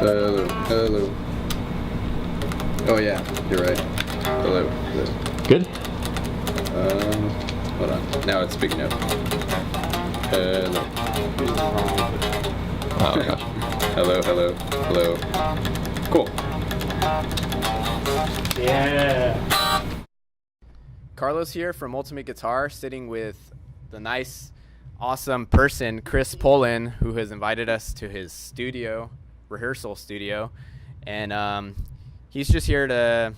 Hello. Hello. Oh yeah, you're right. Hello. Hello. Good? Hold on. Now it's speaking up. Hello. Oh, gosh. Hello, hello, hello. Cool. Yeah. Carlos here from Ultimate Guitar, sitting with the nice, awesome person, Chris Poland, who has invited us to his studio, rehearsal studio. And he's just here to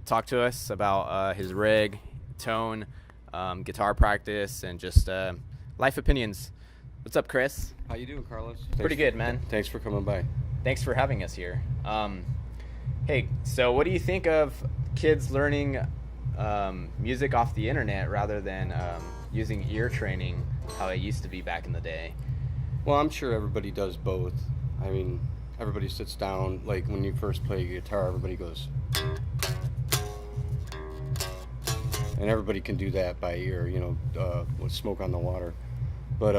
talk to us about his rig, tone, guitar practice, and just life opinions. What's up, Chris? How you doing, Carlos? Pretty good, man. Thanks for coming by. Thanks for having us here. Hey, so what do you think of kids learning music off the internet rather than using ear training, how it used to be back in the day? Well, I'm sure everybody does both. I mean, everybody sits down, like when you first play guitar, everybody goes. And everybody can do that by ear, with Smoke on the Water. But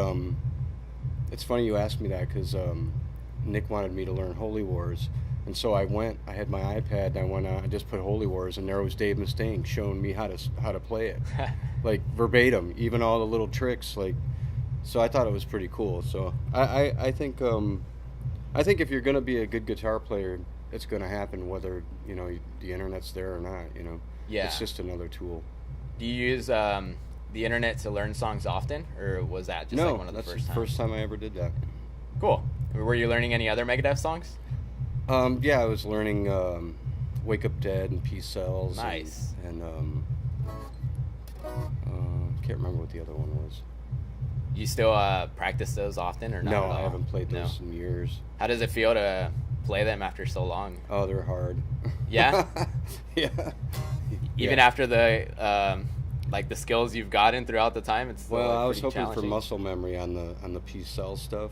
it's funny you asked me that because Nick wanted me to learn Holy Wars. And so I had my iPad, and I went out and just put Holy Wars, and there was Dave Mustaine showing me how to play it. Like verbatim, even all the little tricks, like. So I thought it was pretty cool. So I think if you're gonna be a good guitar player, it's gonna happen whether the internet's there or not. Yeah. It's just another tool. Do you use the internet to learn songs often, or was that just like one of the that's first the times? first time I ever did that. Cool. Were you learning any other Megadeth songs? Yeah, I was learning Wake Up Dead and Peace Cells. Nice. And can't remember what the other one was. You still practice those often, or not? No, at all? I haven't played those in years. How does it feel to play them after so long? Oh, they're hard. Yeah? Yeah. Even after the like the skills you've gotten throughout the time, it's still, Well, I was hoping for challenging. muscle memory on the Peace Cell stuff,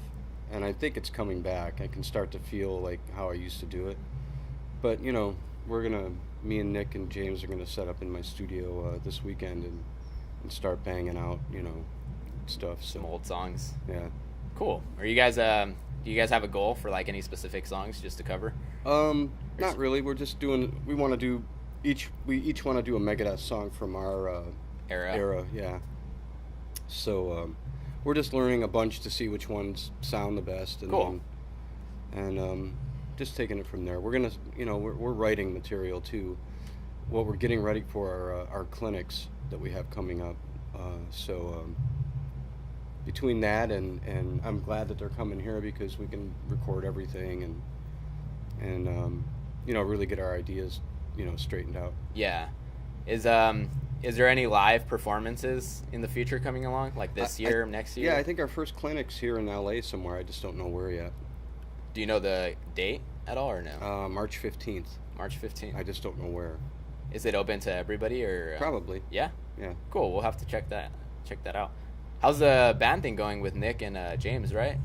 and I think it's coming back. I can start to feel like how I used to do it. But me and Nick and James are gonna set up in my studio this weekend and start banging out stuff. So Some old songs. yeah. Cool. Are you guys do you guys have a goal for like any specific songs just to cover? Not really. We're just doing. We want to do we each want to do a Megadeth song from our era. Yeah. So we're just learning a bunch to see which ones sound the best, and Cool. and just taking it from there. We're gonna, we're writing material too. What we're getting ready for our clinics that we have coming up. So between that and I'm glad that they're coming here because we can record everything and really get our ideas straightened out. Yeah. Is there any live performances in the future coming along, like this year, next year? Yeah, I think our first clinic's here in LA somewhere. I just don't know where yet. Do you know the date at all, or no? March 15th. March 15th. I just don't know where. Is it open to everybody, or Probably. Yeah. Yeah. Cool. We'll have to check that out. How's the band thing going with Nick and James? Right?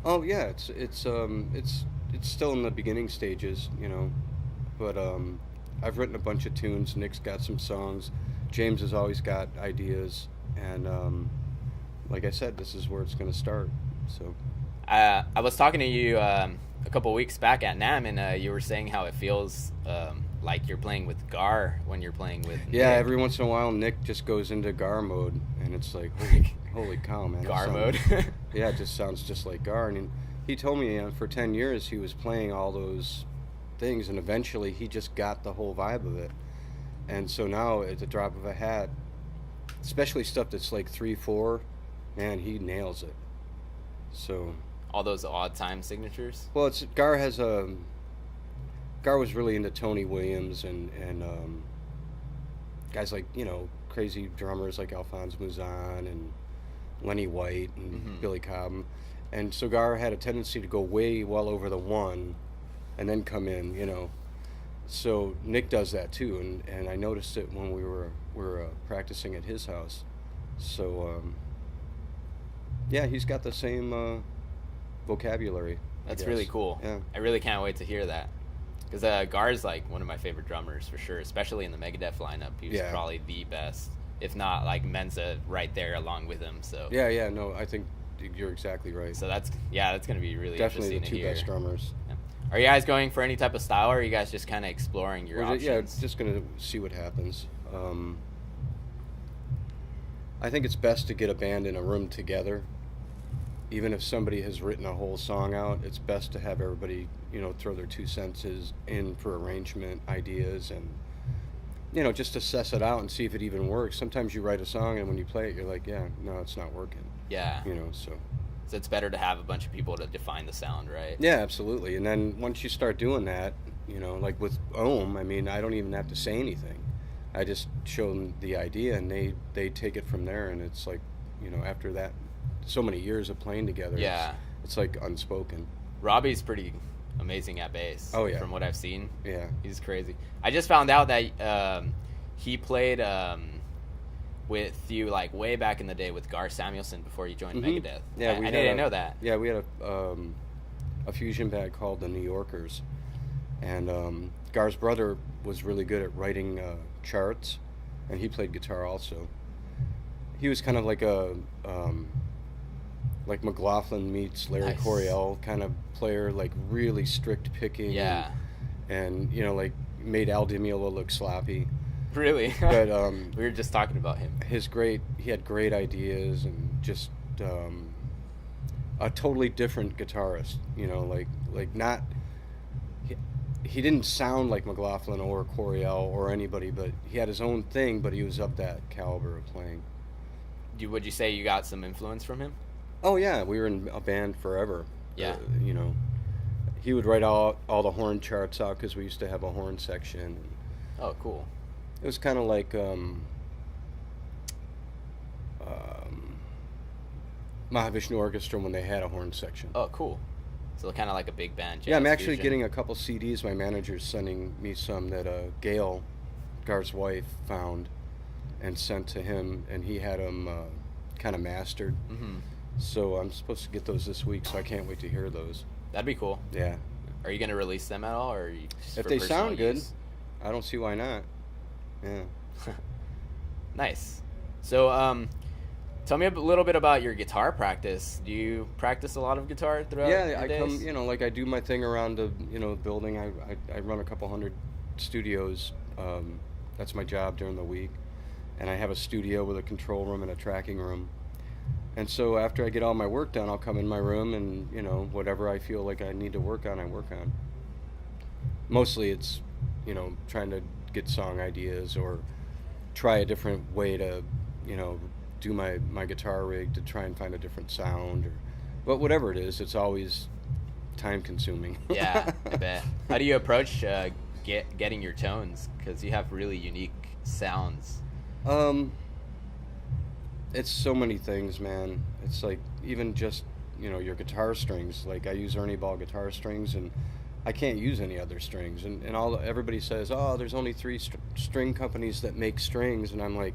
Oh yeah, it's still in the beginning stages, but I've written a bunch of tunes. Nick's got some songs. James has always got ideas, and like I said, this is where it's going to start. So I was talking to you a couple weeks back at NAMM, and you were saying how it feels like you're playing with Gar when you're playing with yeah, Nick. every once in a while Nick just goes into Gar mode, and it's like holy cow, man. Gar mode. Yeah, it just sounds just like Gar. And he told me for 10 years he was playing all those things, and eventually he just got the whole vibe of it. And so now at the drop of a hat, especially stuff that's like 3/4, man, he nails it. So All those odd time signatures. well, Gar was really into Tony Williams and guys like crazy drummers like Alphonse Mouzon and Lenny White and Billy Cobham, and so Gar had a tendency to go way well over the one, and then come in, So Nick does that too, and I noticed it when we were practicing at his house. So yeah, he's got the same vocabulary. I That's guess. really cool. Yeah. I really can't wait to hear that. Because Gar's like one of my favorite drummers for sure, especially in the Megadeth lineup. He was Yeah. probably the best, if not like Mensa right there along with him. So Yeah, no, I think you're exactly right. that's gonna be really Definitely interesting the to two hear. best drummers. Yeah. Are you guys going for any type of style, or are you guys just kind of exploring your options? Yeah, just gonna see what happens. I think it's best to get a band in a room together. Even if somebody has written a whole song out, it's best to have everybody, throw their 2 cents in for arrangement ideas and, just assess it out and see if it even works. Sometimes you write a song and when you play it, you're like, yeah, no, it's not working. Yeah. So it's better to have a bunch of people to define the sound, right? Yeah, absolutely. And then once you start doing that, like with Ohm, I mean, I don't even have to say anything. I just show them the idea and they take it from there. And it's like, after that, so many years of playing together, yeah, it's like unspoken. Robbie's pretty amazing at bass. Oh, yeah. From what I've seen. Yeah. He's crazy. I just found out that he played with you like way back in the day with Gar Samuelson before you joined Megadeth. Yeah, I didn't know that. Yeah, we had a fusion band called the New Yorkers, and Gar's brother was really good at writing charts, and he played guitar also. He was kind of like a like McLaughlin meets Larry Coryell kind of player, like really strict picking. Yeah. And like made Al Di Meola look sloppy. Really? But we were just talking about him. He had great ideas and just a totally different guitarist. Like not. He didn't sound like McLaughlin or Coryell or anybody, but he had his own thing. But he was of that caliber of playing. Would you say you got some influence from him? Oh yeah, we were in a band forever. Yeah. He would write all the horn charts out because we used to have a horn section. Oh, cool. It was kind of like Mahavishnu Orchestra when they had a horn section. Oh, cool. So kind of like a big band. Yeah, I'm actually fusion. getting a couple CDs. My manager's sending me some that Gail, Gar's wife, found and sent to him, and he had them kind of mastered. Mm-hmm. So I'm supposed to get those this week, so I can't wait to hear those. That'd be cool. Yeah. Are you going to release them at all, or are you just if for they personal sound good, use? I don't see why not. Yeah. Nice. So, tell me a little bit about your guitar practice. Do you practice a lot of guitar throughout your I days? come, like I do my thing around the, building. I run a couple hundred studios. That's my job during the week. And I have a studio with a control room and a tracking room. And so after I get all my work done, I'll come in my room and, whatever I feel like I need to work on, I work on. Mostly it's, trying to get song ideas or try a different way to, do my guitar rig to try and find a different sound. But whatever it is, it's always time consuming. Yeah, I bet. How do you approach getting your tones? Because you have really unique sounds. It's so many things, man. It's like even just your guitar strings. Like I use Ernie Ball guitar strings, and I can't use any other strings. And everybody says, oh, there's only 3 string companies that make strings, and I'm like,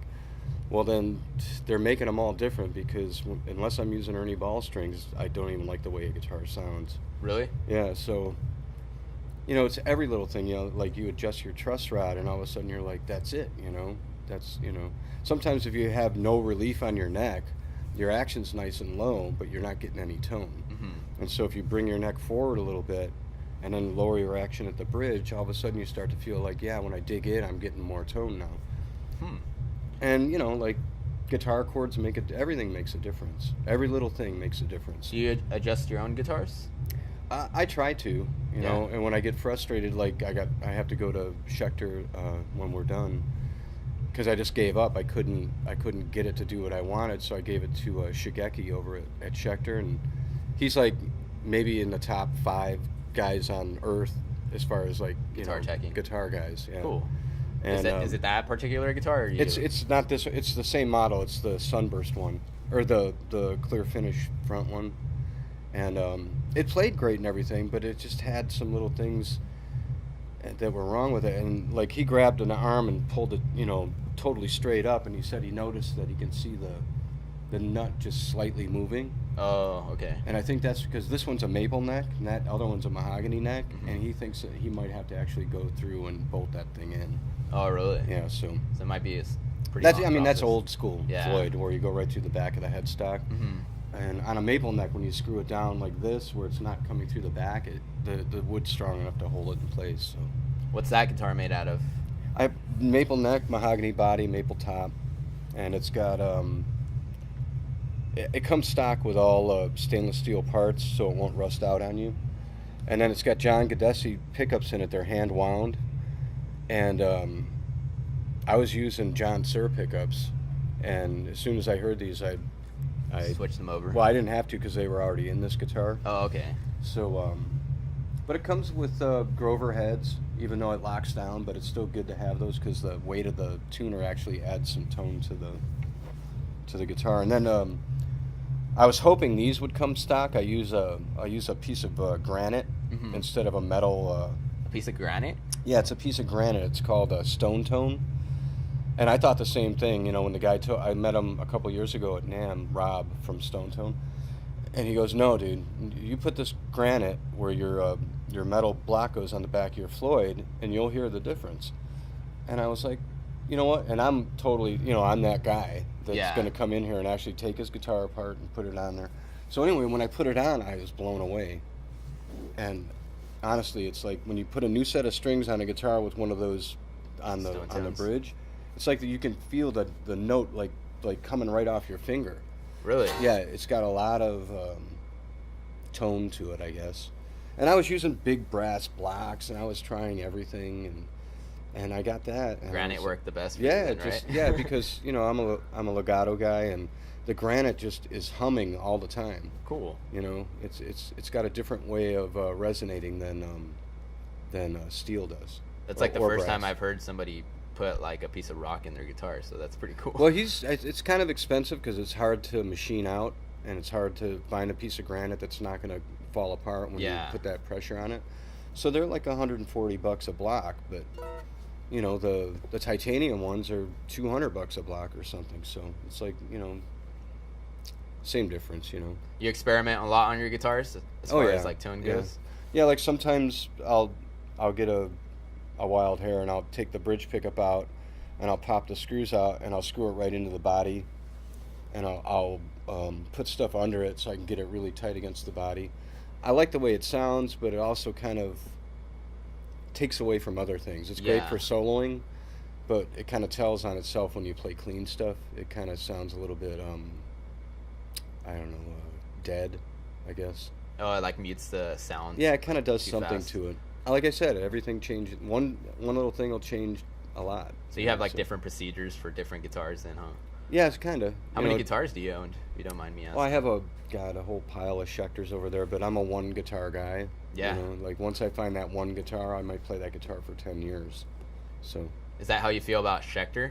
well then they're making them all different because unless I'm using Ernie Ball strings, I don't even like the way a guitar sounds. Really? Yeah. So it's every little thing. Like you adjust your truss rod, and all of a sudden you're like, that's it. That's sometimes if you have no relief on your neck, your action's nice and low, but you're not getting any tone. Mm-hmm. And so if you bring your neck forward a little bit and then lower your action at the bridge, all of a sudden you start to feel like, yeah, when I dig in, I'm getting more tone now. And like guitar chords everything makes a difference. Every little thing makes a difference. Do you adjust your own guitars? I try to, and when I get frustrated, like I have to go to Schecter when we're done. Because I just gave up. I couldn't get it to do what I wanted, so I gave it to Shigeki over at Schecter, and he's like maybe in the top 5 guys on earth as far as like guitar guys. Yeah. Cool. And, is it that particular guitar? Or it's not this. It's the same model. It's the Sunburst one, or the clear finish front one, and it played great and everything, but it just had some little things that were wrong with it. And like he grabbed an arm and pulled it, totally straight up, and he said he noticed that he can see the nut just slightly moving. Oh, okay. And I think that's because this one's a maple neck and that other one's a mahogany neck, Mm-hmm. and he thinks that he might have to actually go through and bolt that thing in. Oh, really? Yeah, so it might be pretty that's long that's process. old school Yeah. Floyd, where you go right through the back of the headstock. Mm-hmm. And on a maple neck, when you screw it down like this, where it's not coming through the back, the wood's strong enough to hold it in place. So, What's that guitar made out of? I maple neck, mahogany body, maple top, and it's got it comes stock with all stainless steel parts, so it won't rust out on you. And then it's got John Gadesi pickups in it. They're hand wound, and I was using John Sir pickups, and as soon as I heard these, I Switch them over. well, I didn't have to because they were already in this guitar. Oh, okay. So, but it comes with Grover heads, even though it locks down. But it's still good to have those because the weight of the tuner actually adds some tone to the guitar. And then I was hoping these would come stock. I use a piece of granite instead of a metal. A piece of granite? Yeah, it's a piece of granite. It's called Stone Tone. And I thought the same thing, when the guy I met him a couple years ago at NAMM, Rob from Stone Tone, and he goes, "No, dude, you put this granite where your metal block goes on the back of your Floyd, and you'll hear the difference." And I was like, you know what? And I'm totally, I'm that guy that's going to come in here and actually take his guitar apart and put it on there. So anyway, when I put it on, I was blown away. And honestly, it's like when you put a new set of strings on a guitar with one of those on the bridge. It's like you can feel the note like coming right off your finger. Really? Yeah, it's got a lot of tone to it, I guess. And I was using big brass blocks, and I was trying everything, and I got that. And Granite worked the best. Yeah, for you then, right? yeah, because I'm a legato guy, and the granite just is humming all the time. Cool. It's got a different way of resonating than steel does. That's like the first brass. time I've heard somebody put like a piece of rock in their guitar, so that's pretty cool. Well, it's kind of expensive because it's hard to machine out, and it's hard to find a piece of granite that's not going to fall apart when you put that pressure on it. So they're like $140 a block, but the titanium ones are $200 a block or something. So it's like same difference. You experiment a lot on your guitars as far as like tone goes. Yeah, like sometimes I'll get a wild hair, and I'll take the bridge pickup out, and I'll pop the screws out, and I'll screw it right into the body, and I'll put stuff under it so I can get it really tight against the body. I like the way it sounds, but it also kind of takes away from other things. It's great for soloing, but it kind of tells on itself when you play clean stuff. It kind of sounds a little bit, I don't know, dead, I guess. Oh, it like mutes the sound. Yeah, it kind of does too something fast. to it. Like I said, everything changes. One little thing will change a lot. So you have like different procedures for different guitars then, huh? Yeah, it's kind of. How many guitars do you own, if you don't mind me asking? Well, I have a whole pile of Schecters over there, but I'm a one guitar guy. Yeah. Like once I find that one guitar, I might play that guitar for 10 years. So. Is that how you feel about Schecter?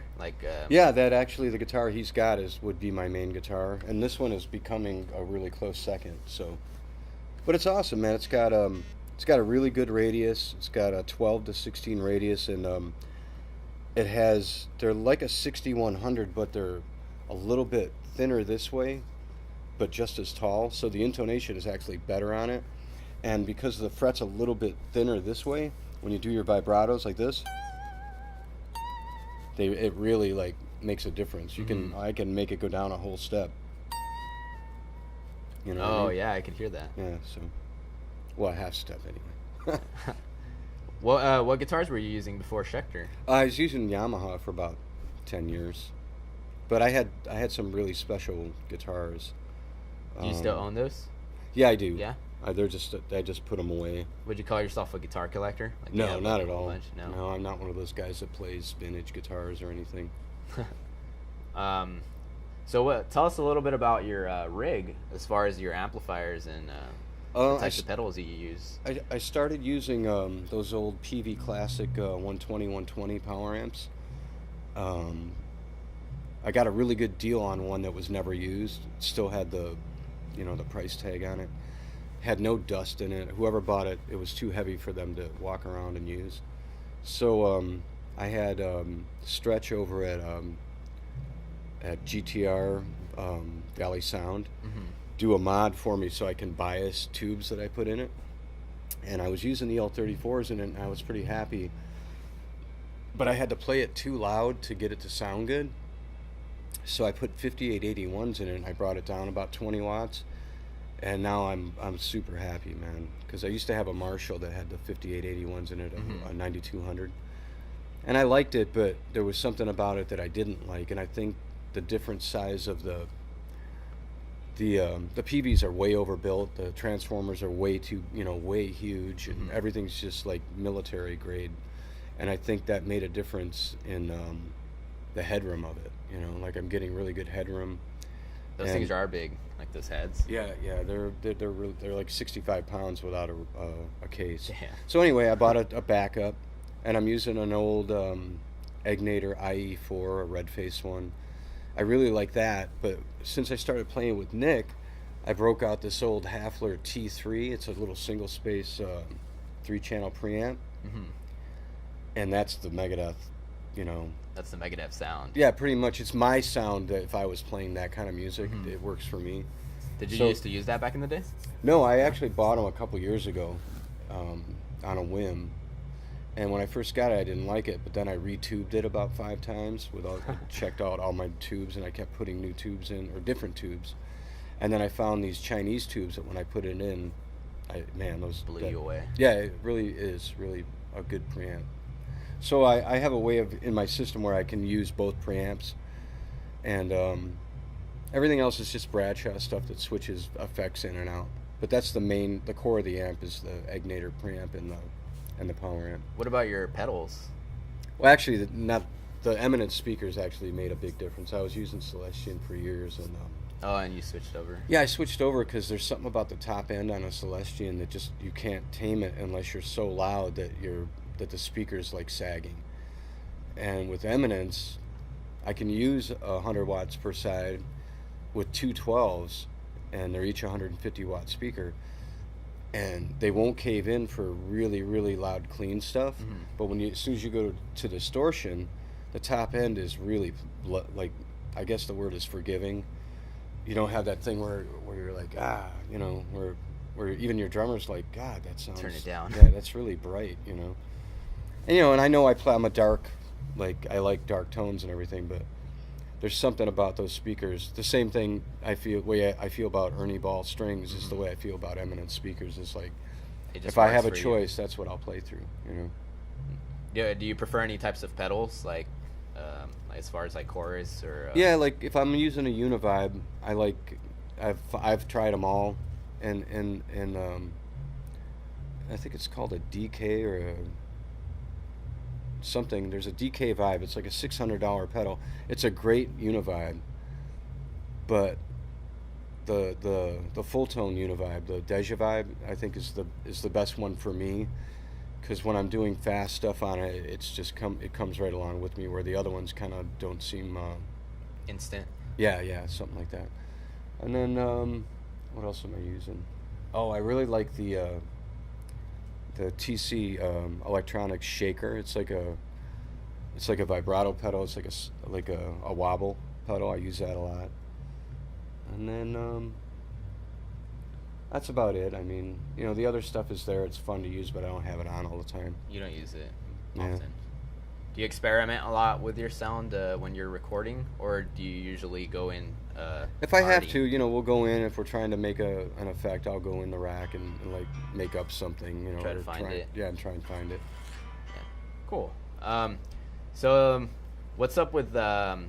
Yeah, that actually the guitar he's got would be my main guitar, and this one is becoming a really close second. So, but it's awesome, man. It's got a really good radius. It's got a 12 to 16 radius, and they're like a 6100, but they're a little bit thinner this way, but just as tall. So the intonation is actually better on it. And because the fret's a little bit thinner this way, when you do your vibratos like this, it really like makes a difference. I can make it go down a whole step. You know? Oh, what I mean? yeah, I could hear that. Yeah. So, well, a half step anyway. What guitars were you using before Schecter? I was using Yamaha for about 10 years, but I had some really special guitars. Do you still own those? Yeah, I do. Yeah. I just put them away. Would you call yourself a guitar collector? Like, No, not at all. No, I'm not one of those guys that plays vintage guitars or anything. So tell us a little bit about your rig as far as your amplifiers and the types of pedals that you use. I started using those old PV Classic 120 power amps. I got a really good deal on one that was never used. It still had the price tag on it. Had no dust in it. Whoever bought it, it was too heavy for them to walk around and use. So I had Stretch over at GTR Valley Sound do a mod for me so I can bias tubes that I put in it. And I was using the L34s in it, and I was pretty happy. But I had to play it too loud to get it to sound good. So I put 5881s in it, and I brought it down about 20 watts. And now I'm super happy, man, because I used to have a Marshall that had the 5881s in it, a 9200, and I liked it, but there was something about it that I didn't like, and I think the different size of the PVs are way overbuilt. The transformers are way too, way huge, and everything's just like military grade. And I think that made a difference in the headroom of it. Like I'm getting really good headroom. Those things are big, like those heads. Yeah, they're like 65 pounds without a case. Yeah. So anyway, I bought a backup, and I'm using an old Egnator IE4, a red face one. I really like that, but since I started playing with Nick, I broke out this old Hafler T3. It's a little single space 3-channel preamp, and that's the Megadeth, That's the Megadeth sound. Yeah, pretty much. It's my sound that if I was playing that kind of music, it works for me. Did you used to use that back in the day? No, I actually bought them a couple years ago on a whim. And when I first got it, I didn't like it, but then I retubed it about 5 times I checked out all my tubes, and I kept putting new tubes in, or different tubes. And then I found these Chinese tubes that when I put it in, those blew you away. Yeah, it really is really a good preamp. So I have a way in my system where I can use both preamps, and everything else is just Bradshaw stuff that switches effects in and out. But that's the core of the amp is the Egnator preamp and the power amp. What about your pedals? Well, actually, the Eminence speakers actually made a big difference. I was using Celestion for years, and and you switched over. Yeah, I switched over because there's something about the top end on a Celestion that just you can't tame it unless you're so loud that the speaker's like sagging. And with Eminence, I can use 100 watts per side with 2 12s, and they're each 150 watt speaker, and they won't cave in for really, really loud, clean stuff. But as soon as you go to distortion, the top end is really like, I guess the word is forgiving. You don't have that thing where you're like, where even your drummer's like, God, that sounds... Turn it down. Yeah, that's really bright, And, and I know I'm a dark, I like dark tones and everything, but there's something about those speakers. The same thing I feel about Ernie Ball strings is the way I feel about Eminence speakers. It's like, if I have a choice, that's what I'll play through, Yeah, do you prefer any types of pedals, as far as chorus or? Yeah, if I'm using a Univibe, I've tried them all, and I think it's called a DK or something. There's a DK Vibe. It's like a $600 pedal. It's a great Univibe, but the full tone Univibe, the Deja Vibe, I think is the best one for me. Because when I'm doing fast stuff on it, it comes right along with me, where the other ones kind of don't seem... instant? Yeah, something like that. And then, what else am I using? Oh, I really like the TC electronic shaker. It's like a vibrato pedal. It's like a wobble pedal. I use that a lot. And then... that's about it. I mean, the other stuff is there. It's fun to use, but I don't have it on all the time. You don't use it Yeah. often. Do you experiment a lot with your sound when you're recording, or do you usually go in? If I have to, we'll go in. If we're trying to make an effect, I'll go in the rack and make up something. Try to find it. Yeah, and try and find it. Yeah. Cool. So what's up with? I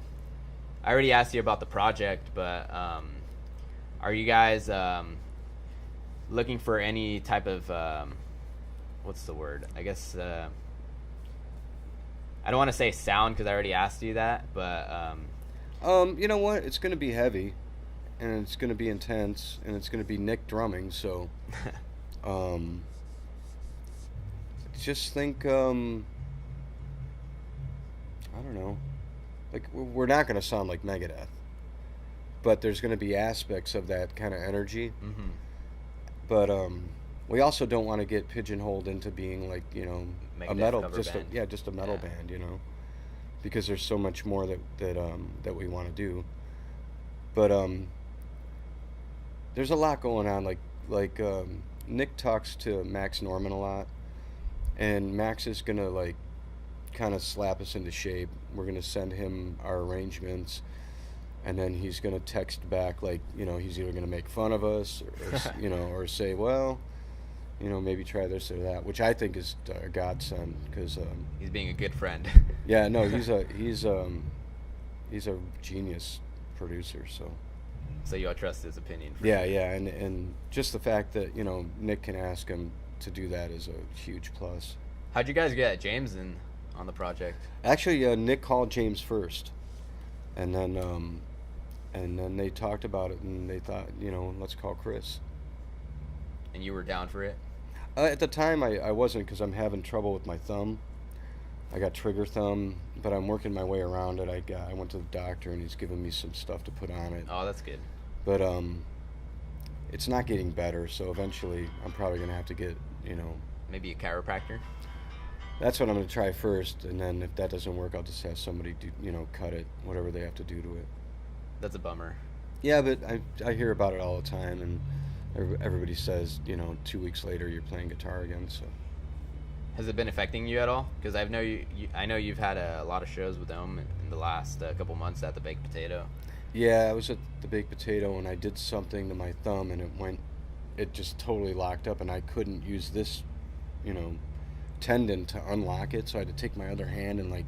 already asked you about the project, but are you guys? Looking for any type of what's the word? I guess I don't want to say sound because I already asked you that, but you know what? It's going to be heavy, and it's going to be intense, and it's going to be Nick drumming. So, just think. I don't know. We're not going to sound like Megadeth, but there's going to be aspects of that kind of energy. But we also don't want to get pigeonholed into being a metal, just a metal band, because there's so much more that we want to do. But there's a lot going on. Nick talks to Max Norman a lot, and Max is gonna kind of slap us into shape. We're gonna send him our arrangements, and then he's going to text back like, he's either going to make fun of us or or say, well, maybe try this or that, which I think is a godsend because he's being a good friend. yeah, no, he's a genius producer, so you all trust his opinion. Yeah, and just the fact that Nick can ask him to do that is a huge plus. How'd you guys get James in on the project? Actually, Nick called James first, and then they talked about it, and they thought, let's call Chris. And you were down for it? At the time, I wasn't, because I'm having trouble with my thumb. I got trigger thumb, but I'm working my way around it. I went to the doctor, and he's giving me some stuff to put on it. Oh, that's good. But it's not getting better, so eventually I'm probably going to have to get, maybe a chiropractor? That's what I'm going to try first, and then if that doesn't work, I'll just have somebody do, cut it, whatever they have to do to it. That's a bummer. Yeah, but I hear about it all the time, and everybody says, 2 weeks later you're playing guitar again. So, has it been affecting you at all? Because I know you've had a lot of shows with them in the last couple months at the Baked Potato. Yeah, I was at the Baked Potato, and I did something to my thumb, and it just totally locked up, and I couldn't use this, tendon to unlock it, so I had to take my other hand and like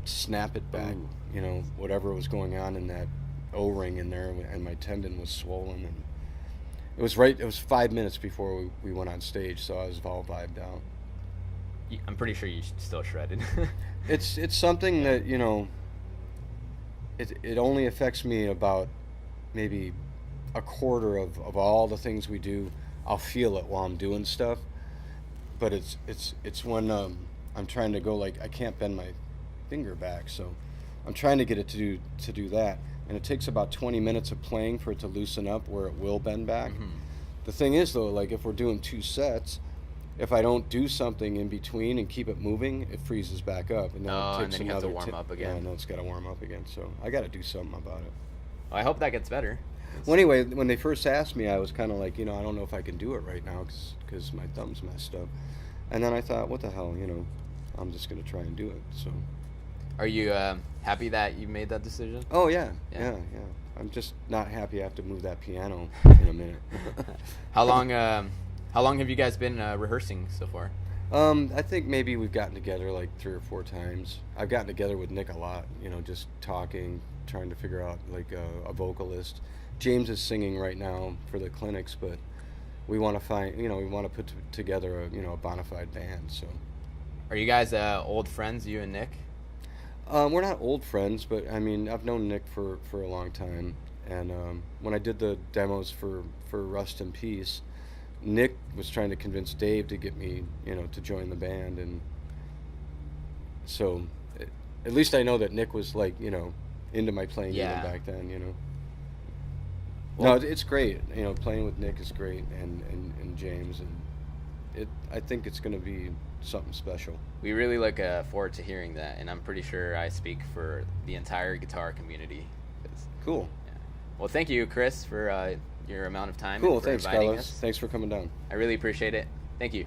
snap it back. Ooh. Whatever was going on in that O-ring in there, and my tendon was swollen, and it was 5 minutes before we went on stage, so I was all vibed out. I'm pretty sure you still shredded. It's something that it only affects me about maybe a quarter of all the things we do. I'll feel it while I'm doing stuff, but it's when I'm trying to go, like, I can't bend my finger back, so I'm trying to get it to do that, and it takes about 20 minutes of playing for it to loosen up where it will bend back. Mm-hmm. The thing is, though, like, if we're doing 2 sets, if I don't do something in between and keep it moving, it freezes back up, and then it takes and then you have another to warm up again. Yeah, and then it's got to warm up again. So I got to do something about it. Well, I hope that gets better. Well, anyway, when they first asked me, I was kind of like, I don't know if I can do it right now because my thumb's messed up. And then I thought, what the hell, I'm just gonna try and do it. So. Are you happy that you made that decision? Oh yeah. I'm just not happy I have to move that piano in a minute. How long have you guys been rehearsing so far? I think maybe we've gotten together like 3 or 4 times. I've gotten together with Nick a lot, just talking, trying to figure out like a vocalist. James is singing right now for the clinics, but we want to find, we want to put together a bona fide band. So, are you guys old friends, you and Nick? We're not old friends, but I mean, I've known Nick for a long time, and when I did the demos for Rust in Peace, Nick was trying to convince Dave to get me, to join the band, and so at least I know that Nick was like, into my playing even back then, Well, no, it's great. Playing with Nick is great, and James, and I think it's going to be something special. We really look forward to hearing that, and I'm pretty sure I speak for the entire guitar community. Cool. Yeah. Well, thank you, Chris, for your amount of time. Cool. And for Thanks, inviting Carlos. us. Thanks for coming down. I really appreciate it. Thank you.